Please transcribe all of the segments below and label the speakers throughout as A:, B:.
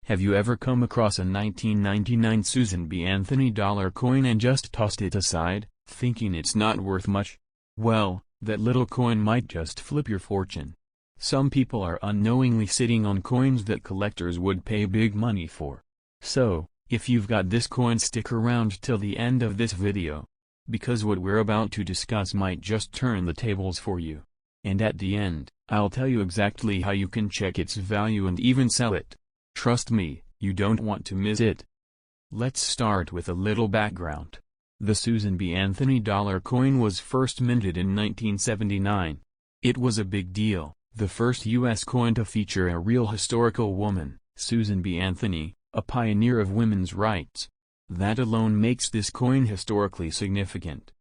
A: Have you ever come across a 1999 Susan B. Anthony dollar coin and just tossed it aside, thinking it's not worth much? Well, that little coin might just flip your fortune. Some people are unknowingly sitting on coins that collectors would pay big money for. So, if you've got this coin, stick around till the end of this video, because what we're about to discuss might just turn the tables for you. And at the end, I'll tell you exactly how you can check its value and even sell it. Trust me, you don't want to miss it. Let's start with a little background. The Susan B. Anthony dollar coin was first minted in 1979. It was a big deal, the first U.S. coin to feature a real historical woman, Susan B. Anthony, a pioneer of women's rights. That alone makes this coin historically significant.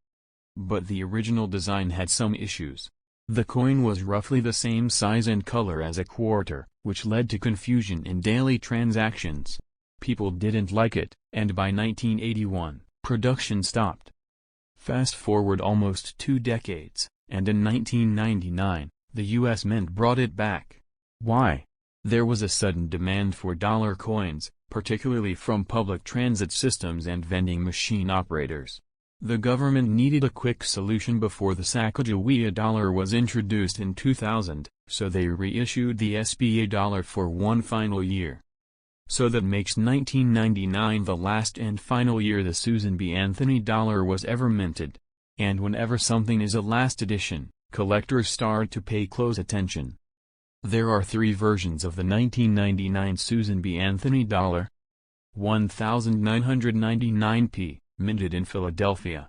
A: But the original design had some issues. The coin was roughly the same size and color as a quarter, which led to confusion in daily transactions. People didn't like it, and by 1981, production stopped. Fast forward almost 2 decades, and in 1999, the U.S. Mint brought it back. Why? There was a sudden demand for dollar coins, particularly from public transit systems and vending machine operators. The government needed a quick solution before the Sacagawea dollar was introduced in 2000, so they reissued the SBA dollar for one final year. So that makes 1999 the last and final year the Susan B. Anthony dollar was ever minted. And whenever something is a last edition, collectors start to pay close attention. There are 3 versions of the 1999 Susan B. Anthony dollar. 1999p, minted in Philadelphia.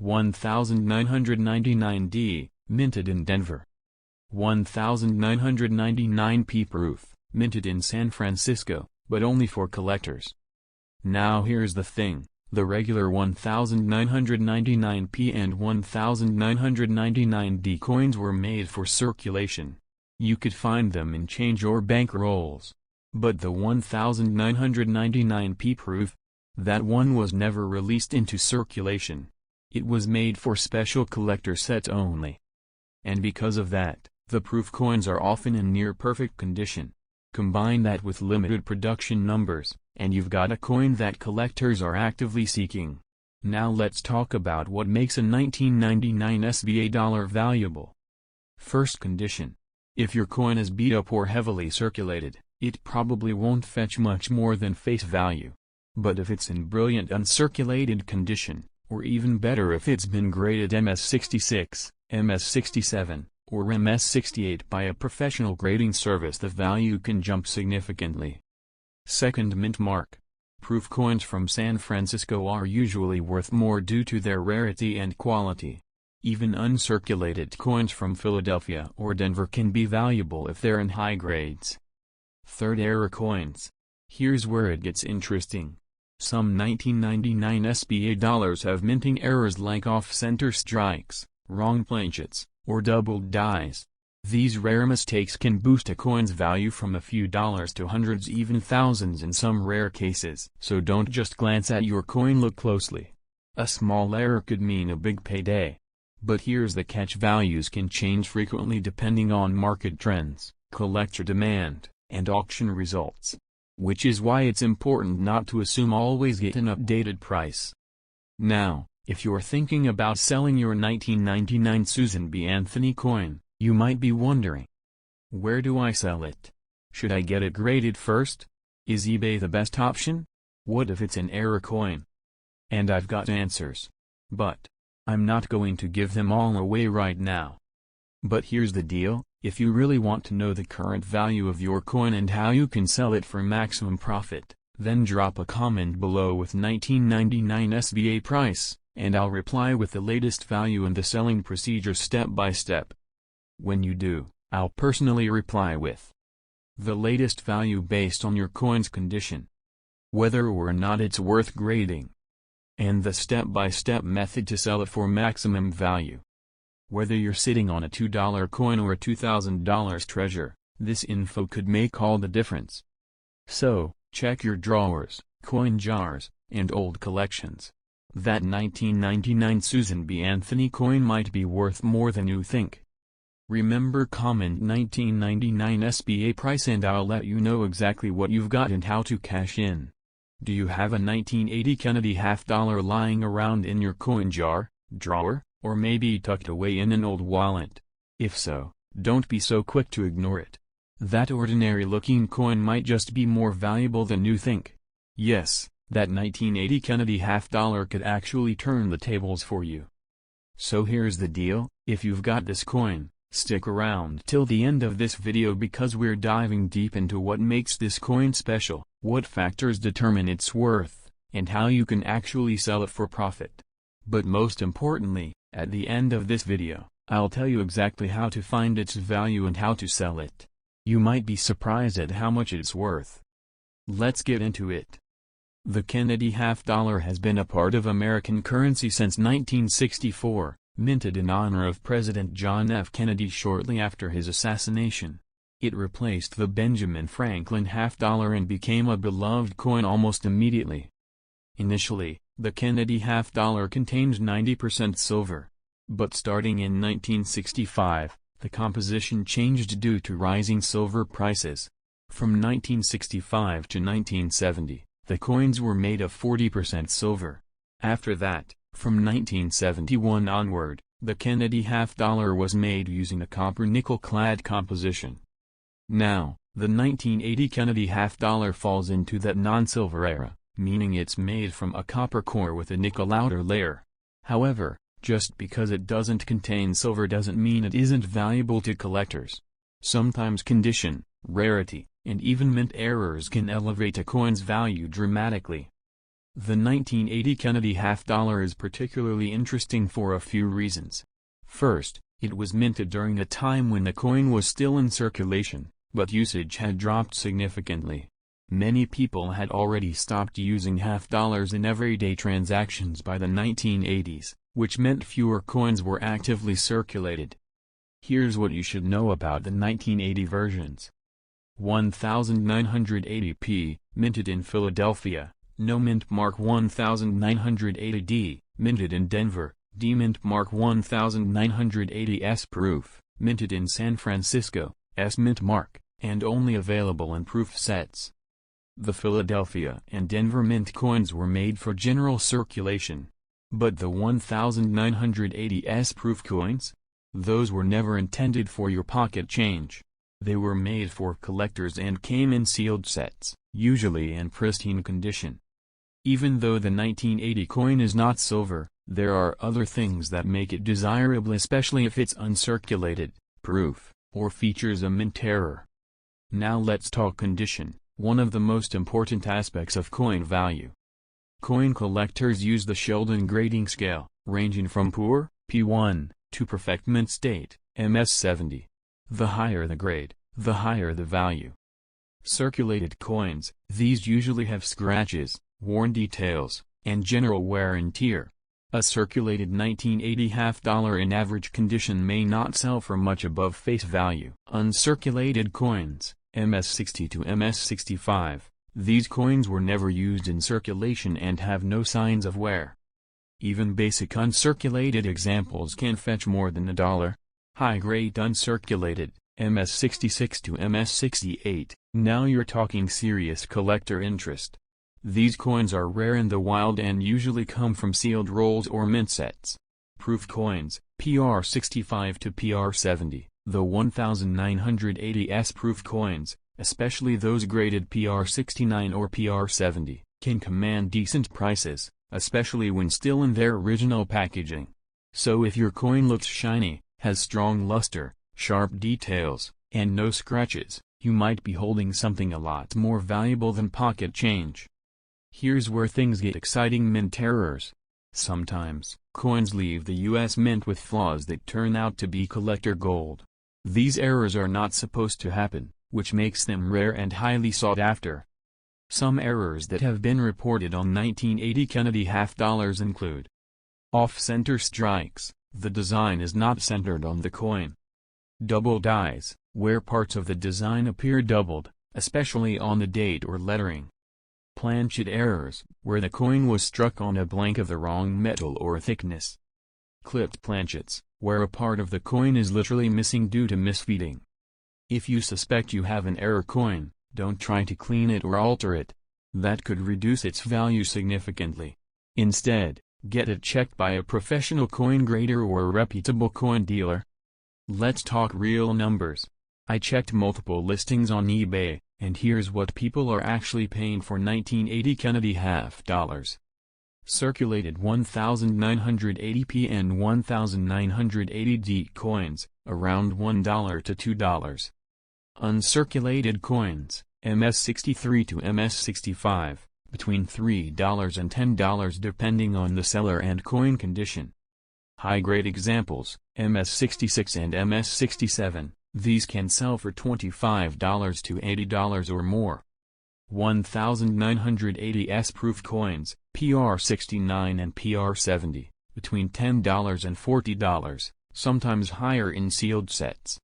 A: 1999d, minted in Denver. 1999p proof, minted in San Francisco, but only for collectors. Now here's the thing, the regular 1999p and 1999d coins were made for circulation. You could find them in change or bank rolls. But the 1999p proof, that one was never released into circulation. It was made for special collector sets only. And because of that, the proof coins are often in near-perfect condition. Combine that with limited production numbers, and you've got a coin that collectors are actively seeking. Now let's talk about what makes a 1999 SBA dollar valuable. First condition. If your coin is beat up or heavily circulated, it probably won't fetch much more than face value. But if it's in brilliant uncirculated condition, or even better if it's been graded MS66, MS67, or MS68 by a professional grading service, the value can jump significantly. Second mint mark. Proof coins from San Francisco are usually worth more due to their rarity and quality. Even uncirculated coins from Philadelphia or Denver can be valuable if they're in high grades. Third, error coins. Here's where it gets interesting. Some 1999 SBA dollars have minting errors like off-center strikes, wrong planchets, or doubled dies. These rare mistakes can boost a coin's value from a few dollars to hundreds, even thousands in some rare cases. So don't just glance at your coin, look closely. A small error could mean a big payday. But here's the catch: values can change frequently depending on market trends, collector demand, and auction results. Which is why it's important not to assume always get an updated price. Now, if you're thinking about selling your 1999 Susan B. Anthony coin, you might be wondering, where do I sell it? Should I get it graded first? Is eBay the best option? What if it's an error coin? And I've got answers. But I'm not going to give them all away right now. But here's the deal, if you really want to know the current value of your coin and how you can sell it for maximum profit, then drop a comment below with 1999 SBA price, and I'll reply with the latest value and the selling procedure step by step. When you do, I'll personally reply with the latest value based on your coin's condition, whether or not it's worth grading, and the step-by-step method to sell it for maximum value. Whether you're sitting on a $2 coin or a $2,000 treasure, this info could make all the difference. So, check your drawers, coin jars, and old collections. That 1999 Susan B. Anthony coin might be worth more than you think. Remember, comment 1999 SBA price and I'll let you know exactly what you've got and how to cash in. Do you have a 1980 Kennedy $half lying around in your coin jar, drawer, or maybe tucked away in an old wallet? If so, don't be so quick to ignore it. That ordinary-looking coin might just be more valuable than you think. Yes, that 1980 Kennedy $half could actually turn the tables for you. So here's the deal, if you've got this coin, stick around till the end of this video because we're diving deep into what makes this coin special, what factors determine its worth, and how you can actually sell it for profit. But most importantly, at the end of this video, I'll tell you exactly how to find its value and how to sell it. You might be surprised at how much it's worth. Let's get into it. The Kennedy $half has been a part of American currency since 1964, minted in honor of President John F. Kennedy shortly after his assassination. It replaced the Benjamin Franklin $half and became a beloved coin almost immediately. Initially, the Kennedy $half contained 90% silver. But starting in 1965, the composition changed due to rising silver prices. From 1965 to 1970, the coins were made of 40% silver. After that, from 1971 onward, the Kennedy $half was made using a copper-nickel clad composition. Now, the 1980 Kennedy $half falls into that non-silver era, meaning it's made from a copper core with a nickel outer layer. However, just because it doesn't contain silver doesn't mean it isn't valuable to collectors. Sometimes condition, rarity, and even mint errors can elevate a coin's value dramatically. The 1980 Kennedy $half is particularly interesting for a few reasons. First, it was minted during a time when the coin was still in circulation, but usage had dropped significantly. Many people had already stopped using $half in everyday transactions by the 1980s, which meant fewer coins were actively circulated. Here's what you should know about the 1980 versions. 1980p, minted in Philadelphia, no mint mark. 1980D, minted in Denver, D mint mark. 1980S proof, minted in San Francisco, S mint mark, and only available in proof sets. The Philadelphia and Denver mint coins were made for general circulation. But the 1980S proof coins? Those were never intended for your pocket change. They were made for collectors and came in sealed sets, usually in pristine condition. Even though the 1980 coin is not silver, there are other things that make it desirable, especially if it's uncirculated, proof, or features a mint error. Now let's talk condition, one of the most important aspects of coin value. Coin collectors use the Sheldon grading scale, ranging from poor, P1, to perfect mint state, MS70. The higher the grade, the higher the value. Circulated coins, these usually have scratches, worn details, and general wear and tear. A circulated 1980 $half in average condition may not sell for much above face value. Uncirculated coins, MS60 to MS65. These coins were never used in circulation and have no signs of wear. Even basic uncirculated examples can fetch more than $1. High-grade uncirculated, MS66 to MS68, now you're talking serious collector interest. These coins are rare in the wild and usually come from sealed rolls or mint sets. Proof coins, PR65 to PR70, the 1980S proof coins, especially those graded PR69 or PR70, can command decent prices, especially when still in their original packaging. So if your coin looks shiny, has strong luster, sharp details, and no scratches, you might be holding something a lot more valuable than pocket change. Here's where things get exciting: mint errors. Sometimes, coins leave the US Mint with flaws that turn out to be collector gold. These errors are not supposed to happen, which makes them rare and highly sought after. Some errors that have been reported on 1980 Kennedy $half include: off-center strikes, the design is not centered on the coin. Double dies, where parts of the design appear doubled, especially on the date or lettering. Planchet errors, where the coin was struck on a blank of the wrong metal or thickness. Clipped planchets, where a part of the coin is literally missing due to misfeeding. If you suspect you have an error coin, don't try to clean it or alter it. That could reduce its value significantly. Instead, get it checked by a professional coin grader or a reputable coin dealer. Let's talk real numbers. I checked multiple listings on eBay, and here's what people are actually paying for 1980 Kennedy half dollars. Circulated 1980p and 1980D coins, around $1 to $2. Uncirculated coins, MS63 to MS65, between $3 and $10 depending on the seller and coin condition. High-grade examples, MS66 and MS67, these can sell for $25 to $80 or more. 1980s proof coins, PR69 and PR70, between $10 and $40, sometimes higher in sealed sets.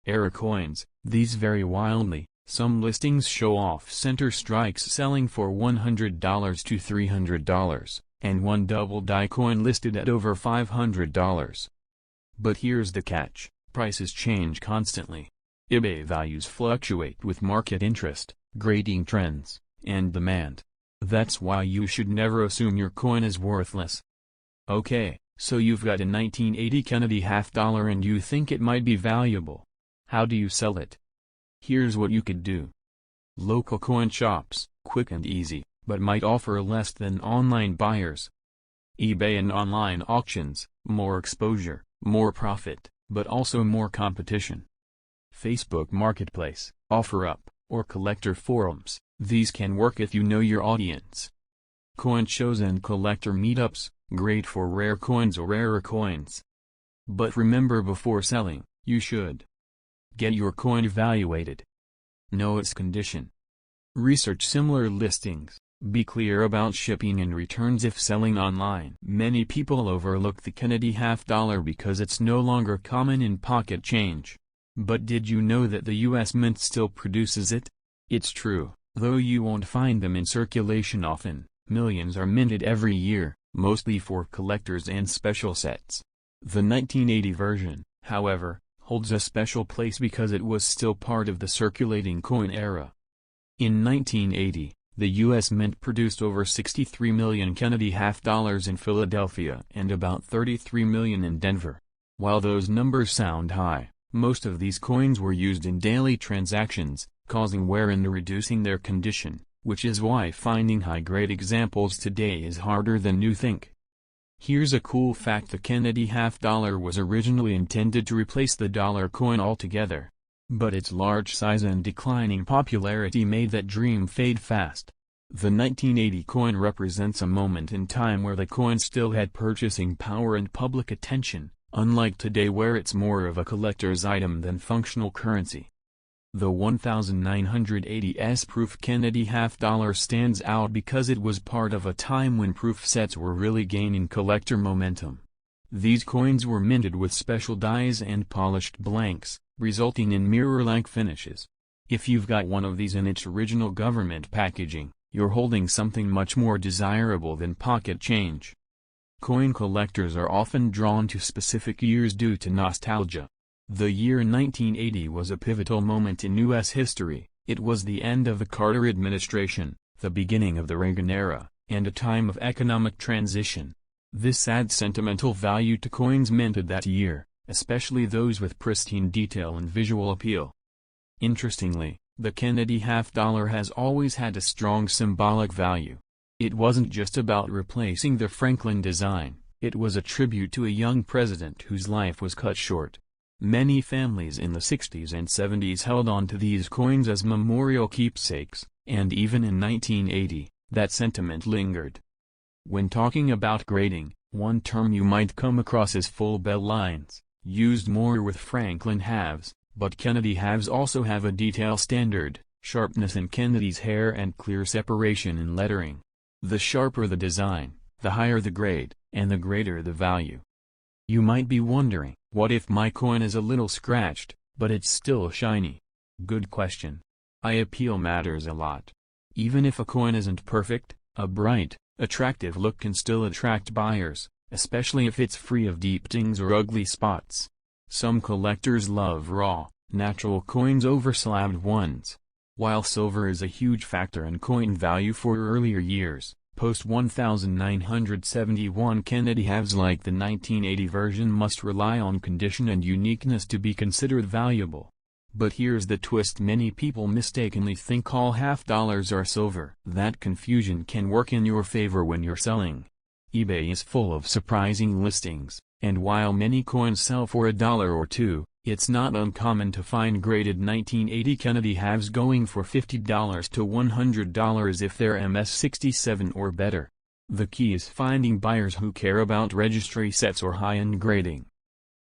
A: Error coins, these vary wildly. Some listings show off-center strikes selling for $100 to $300, and one double die coin listed at over $500. But here's the catch, prices change constantly. eBay values fluctuate with market interest, grading trends, and demand. That's why you should never assume your coin is worthless. Okay, so you've got a 1980 Kennedy half dollar and you think it might be valuable. How do you sell it? Here's what you could do. Local coin shops, quick and easy, but might offer less than online buyers. eBay and online auctions, more exposure, more profit, but also more competition. Facebook Marketplace, OfferUp, or collector forums, these can work if you know your audience. Coin shows and collector meetups, great for rare coins or rarer coins. But remember, before selling, you should get your coin evaluated. Know its condition. Research similar listings. Be clear about shipping and returns if selling online. Many people overlook the Kennedy half dollar because it's no longer common in pocket change. But did you know that the US Mint still produces it? It's true, though you won't find them in circulation often. Millions are minted every year, mostly for collectors and special sets. The 1980 version, however, holds a special place because it was still part of the circulating coin era. In 1980, the U.S. Mint produced over 63 million Kennedy half dollars in Philadelphia and about 33 million in Denver. While those numbers sound high, most of these coins were used in daily transactions, causing wear and reducing their condition, which is why finding high-grade examples today is harder than you think. Here's a cool fact: the Kennedy half dollar was originally intended to replace the dollar coin altogether. But its large size and declining popularity made that dream fade fast. The 1980 coin represents a moment in time where the coin still had purchasing power and public attention, unlike today where it's more of a collector's item than functional currency. The 1980s proof Kennedy half dollar stands out because it was part of a time when proof sets were really gaining collector momentum. These coins were minted with special dies and polished blanks, resulting in mirror-like finishes. If you've got one of these in its original government packaging, you're holding something much more desirable than pocket change. Coin collectors are often drawn to specific years due to nostalgia. The year 1980 was a pivotal moment in U.S. history. It was the end of the Carter administration, the beginning of the Reagan era, and a time of economic transition. This adds sentimental value to coins minted that year, especially those with pristine detail and visual appeal. Interestingly, the Kennedy half dollar has always had a strong symbolic value. It wasn't just about replacing the Franklin design, it was a tribute to a young president whose life was cut short. Many families in the 60s and 70s held on to these coins as memorial keepsakes, and even in 1980, that sentiment lingered. When talking about grading, one term you might come across is full bell lines, used more with Franklin halves, but Kennedy halves also have a detail standard, sharpness in Kennedy's hair and clear separation in lettering. The sharper the design, the higher the grade, and the greater the value. You might be wondering, what if my coin is a little scratched, but it's still shiny? Good question. Eye appeal matters a lot. Even if a coin isn't perfect, a bright, attractive look can still attract buyers, especially if it's free of deep dings or ugly spots. Some collectors love raw, natural coins over slabbed ones. While silver is a huge factor in coin value for earlier years, post-1971 Kennedy halves like the 1980 version must rely on condition and uniqueness to be considered valuable. But here's the twist: many people mistakenly think all half dollars are silver. That confusion can work in your favor when you're selling. eBay is full of surprising listings, and while many coins sell for $1 or $2, it's not uncommon to find graded 1980 Kennedy halves going for $50 to $100 if they're MS67 or better. The key is finding buyers who care about registry sets or high-end grading.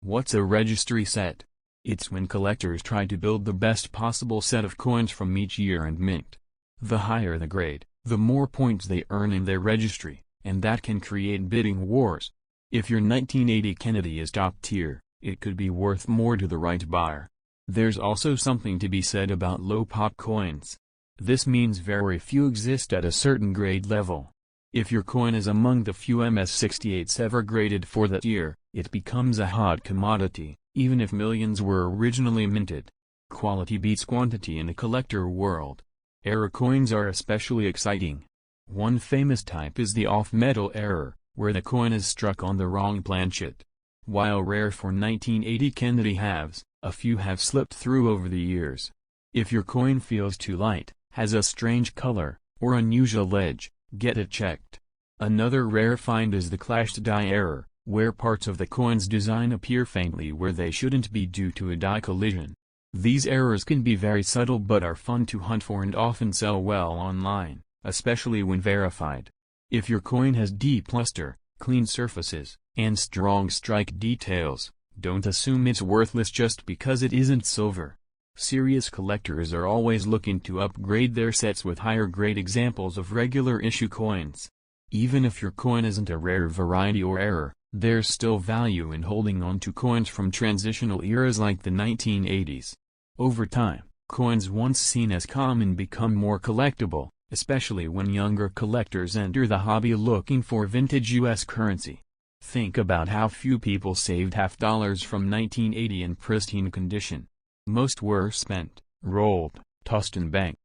A: What's a registry set? It's when collectors try to build the best possible set of coins from each year and mint. The higher the grade, the more points they earn in their registry, and that can create bidding wars. If your 1980 Kennedy is top tier, it could be worth more to the right buyer. There's also something to be said about low pop coins. This means very few exist at a certain grade level. If your coin is among the few MS68s ever graded for that year, it becomes a hot commodity, even if millions were originally minted. Quality beats quantity in a collector world. Error coins are especially exciting. One famous type is the off-metal error, where the coin is struck on the wrong planchet. While rare for 1980 Kennedy halves, a few have slipped through over the years. If your coin feels too light, has a strange color, or unusual edge, get it checked. Another rare find is the clashed die error, where parts of the coin's design appear faintly where they shouldn't be due to a die collision. These errors can be very subtle but are fun to hunt for and often sell well online, especially when verified. If your coin has deep luster, clean surfaces, and strong strike details, don't assume it's worthless just because it isn't silver. Serious collectors are always looking to upgrade their sets with higher grade examples of regular issue coins. Even if your coin isn't a rare variety or error, there's still value in holding on to coins from transitional eras like the 1980s. Over time, coins once seen as common become more collectible, especially when younger collectors enter the hobby looking for vintage US currency. Think about how few people saved half dollars from 1980 in pristine condition. Most were spent, rolled, tossed in bank.